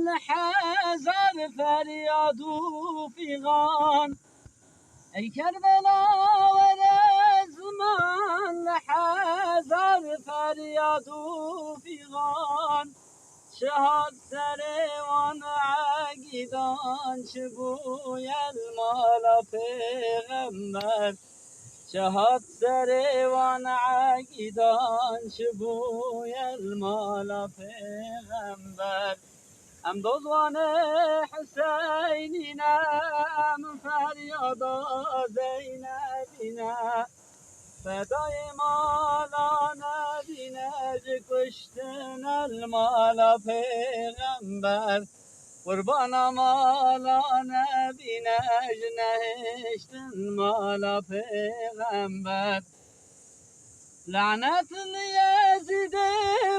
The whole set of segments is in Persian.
لحزر فریاد و فیغان ای کربلا ور زمان لحزر فریاد و فیغان شهاد سر وان عقیدان چه بوی المالا پیغمبر شهاد سر وان عقیدان چه بوی المالا پیغمبر ام دوزوان حسینینم فریادا زینبینه فدای مالا نبینه کشتن المالا پیغمبر قربان مالا نبینه نهشتن مالا پیغمبر لعنت لیزید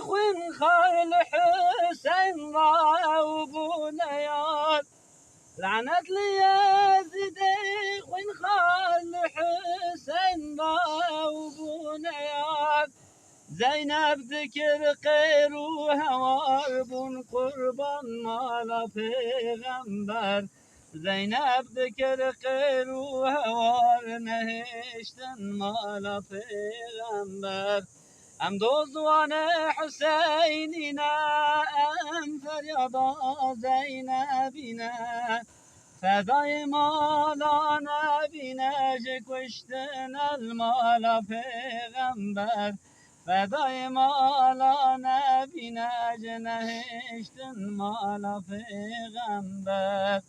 خوین خال حسین و بونیان لعنت لیزید خوین خال حسین و بونیان زینب ذکر غیر و هوار بون قربان مالا پیغمبر زینب ذکر غیر و هوار نهشتن مالا پیغمبر ام دوزوان حسینینا ام فریادا زینبینا فدای مالا نبینه کشتن المالا پیغمبر فدای مالا نبینه نهشتن مالا پیغمبر